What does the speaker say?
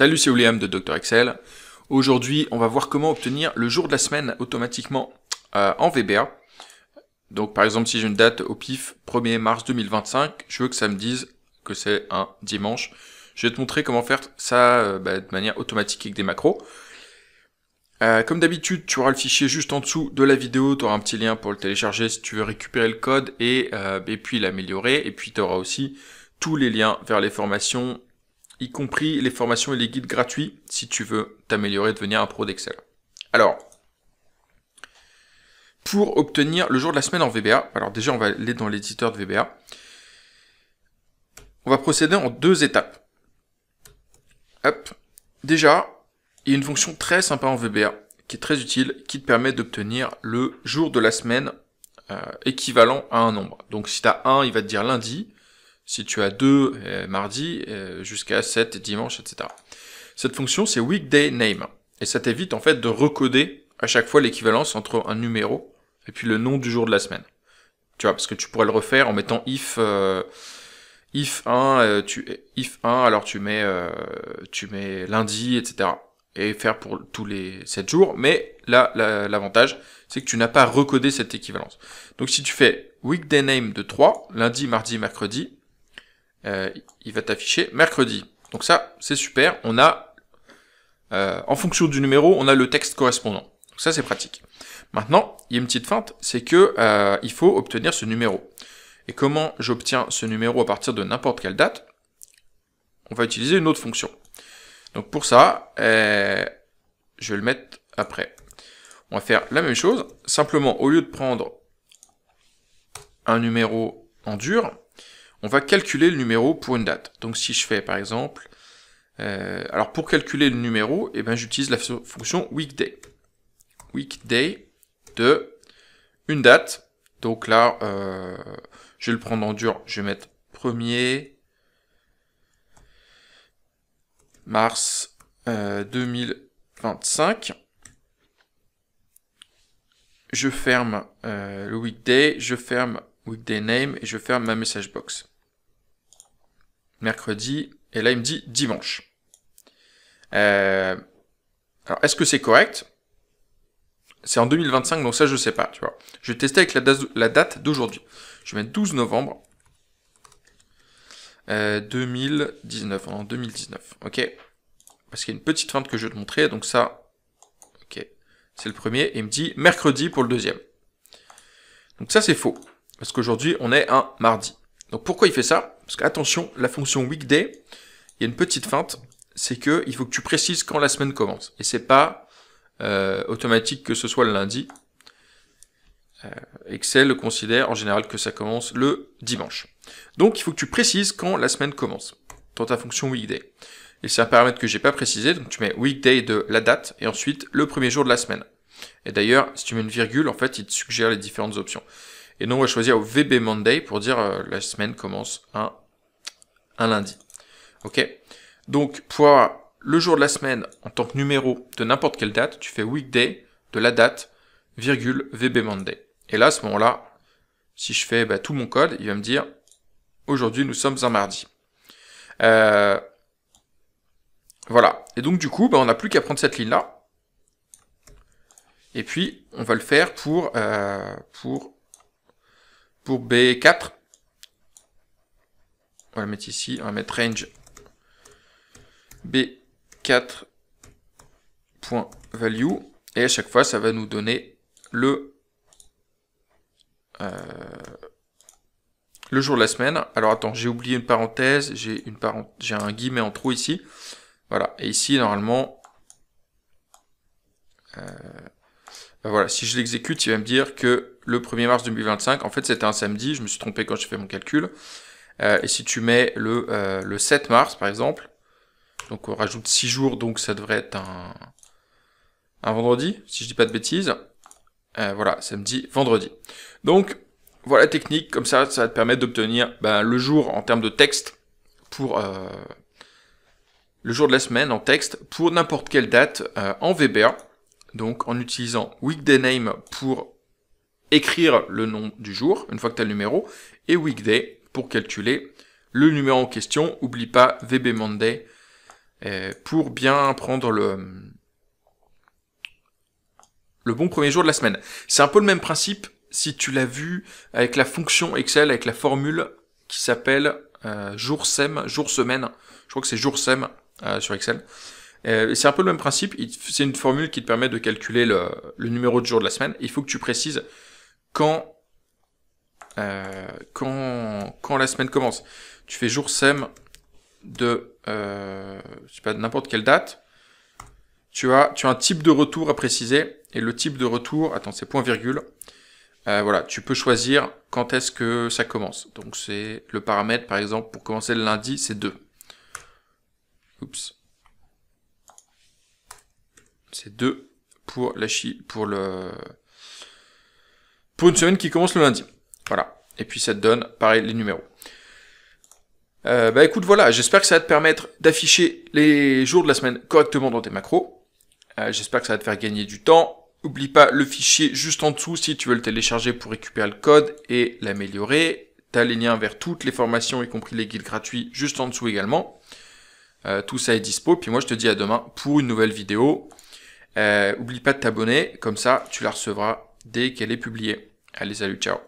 Salut, c'est William de Dr Excel. Aujourd'hui, on va voir comment obtenir le jour de la semaine automatiquement en VBA. Donc par exemple, si j'ai une date au pif 1er mars 2025, je veux que ça me dise que c'est un dimanche. Je vais te montrer comment faire ça de manière automatique avec des macros. Comme d'habitude, tu auras le fichier juste en dessous de la vidéo, tu auras un petit lien pour le télécharger si tu veux récupérer le code et puis l'améliorer. Et puis tu auras aussi tous les liens vers les formations, y compris les formations et les guides gratuits, si tu veux t'améliorer et devenir un pro d'Excel. Alors, pour obtenir le jour de la semaine en VBA, alors déjà on va aller dans l'éditeur de VBA, on va procéder en deux étapes. Hop. Déjà, il y a une fonction très sympa en VBA, qui est très utile, qui te permet d'obtenir le jour de la semaine équivalent à un nombre. Donc si tu as 1, il va te dire lundi. Si tu as 2, mardi, jusqu'à 7, dimanche, etc. Cette fonction, c'est weekday name. Et ça t'évite en fait de recoder à chaque fois l'équivalence entre un numéro et puis le nom du jour de la semaine. Tu vois, parce que tu pourrais le refaire en mettant if 1, alors tu mets lundi, etc. Et faire pour tous les 7 jours. Mais là, l'avantage, c'est que tu n'as pas recodé cette équivalence. Donc si tu fais weekday name de 3, lundi, mardi, mercredi, il va t'afficher mercredi. Donc ça, c'est super. On a, en fonction du numéro, on a le texte correspondant. Donc ça, c'est pratique. Maintenant, il y a une petite feinte, c'est que il faut obtenir ce numéro. Et comment j'obtiens ce numéro à partir de n'importe quelle date? On va utiliser une autre fonction. Donc pour ça, je vais le mettre après. On va faire la même chose. Simplement, au lieu de prendre un numéro en dur, on va calculer le numéro pour une date. Donc si je fais par exemple, alors pour calculer le numéro, j'utilise la fonction weekday. Weekday de une date. Donc là, je vais le prendre en dur, je vais mettre 1er mars 2025. Je ferme le weekday, je ferme weekday name et je ferme ma message box. Mercredi, et là il me dit dimanche. Alors est-ce que c'est correct? C'est en 2025, donc ça je sais pas, tu vois. Je vais tester avec la date d'aujourd'hui. Je vais mettre 12 novembre 2019, en 2019, ok. Parce qu'il y a une petite feinte que je vais te montrer, donc ça, ok. C'est le premier, et il me dit mercredi pour le deuxième. Donc ça c'est faux, parce qu'aujourd'hui on est un mardi. Donc pourquoi il fait ça? Parce qu'attention, la fonction weekday, il y a une petite feinte, c'est que il faut que tu précises quand la semaine commence. Et c'est pas automatique que ce soit le lundi. Excel considère en général que ça commence le dimanche. Donc il faut que tu précises quand la semaine commence dans ta fonction weekday. Et c'est un paramètre que j'ai pas précisé, donc tu mets weekday de la date et ensuite le premier jour de la semaine. Et d'ailleurs, si tu mets une virgule, en fait, il te suggère les différentes options. Et donc on va choisir VB Monday pour dire la semaine commence un lundi. Ok. Donc pour avoir le jour de la semaine en tant que numéro de n'importe quelle date, tu fais weekday de la date, virgule, VB Monday. Et là, à ce moment-là, si je fais tout mon code, il va me dire aujourd'hui nous sommes un mardi. Voilà. Et donc du coup, on n'a plus qu'à prendre cette ligne-là. Et puis, on va le faire pour B4. On va le mettre ici, on va mettre range B4.value. Et à chaque fois, ça va nous donner le jour de la semaine. Alors attends, j'ai oublié une parenthèse, j'ai un guillemet en trop ici. Voilà, et ici, normalement, voilà, si je l'exécute, il va me dire que le 1er mars 2025, en fait, c'était un samedi, je me suis trompé quand j'ai fait mon calcul. Et si tu mets le 7 mars, par exemple, donc on rajoute 6 jours, donc ça devrait être un vendredi, si je dis pas de bêtises. Voilà, samedi, vendredi. Donc, voilà la technique, comme ça va te permettre d'obtenir le jour en termes de texte pour le jour de la semaine en texte pour n'importe quelle date en VBA. Donc en utilisant weekday name pour écrire le nom du jour, une fois que tu as le numéro, et weekday pour calculer le numéro en question. Oublie pas VB Monday pour bien prendre le bon premier jour de la semaine. C'est un peu le même principe si tu l'as vu avec la fonction Excel, avec la formule qui s'appelle jour semaine. Je crois que c'est jour semaine sur Excel. C'est un peu le même principe. C'est une formule qui te permet de calculer le numéro de jour de la semaine. Il faut que tu précises quand la semaine commence. Tu fais jour sem de je sais pas, n'importe quelle date. Tu as un type de retour à préciser. Et le type de retour, attends, c'est point virgule. Voilà, tu peux choisir quand est-ce que ça commence. Donc c'est le paramètre, par exemple, pour commencer le lundi, c'est 2. Oups. C'est 2 pour pour une semaine qui commence le lundi. Voilà. Et puis ça te donne, pareil, les numéros. Bah écoute, voilà, j'espère que ça va te permettre d'afficher les jours de la semaine correctement dans tes macros. J'espère que ça va te faire gagner du temps. N'oublie pas le fichier juste en dessous si tu veux le télécharger pour récupérer le code et l'améliorer. Tu as les liens vers toutes les formations, y compris les guides gratuits, juste en dessous également. Tout ça est dispo. Puis moi, je te dis à demain pour une nouvelle vidéo. N'oublie pas de t'abonner, comme ça, tu la recevras dès qu'elle est publiée. Allez, salut, ciao.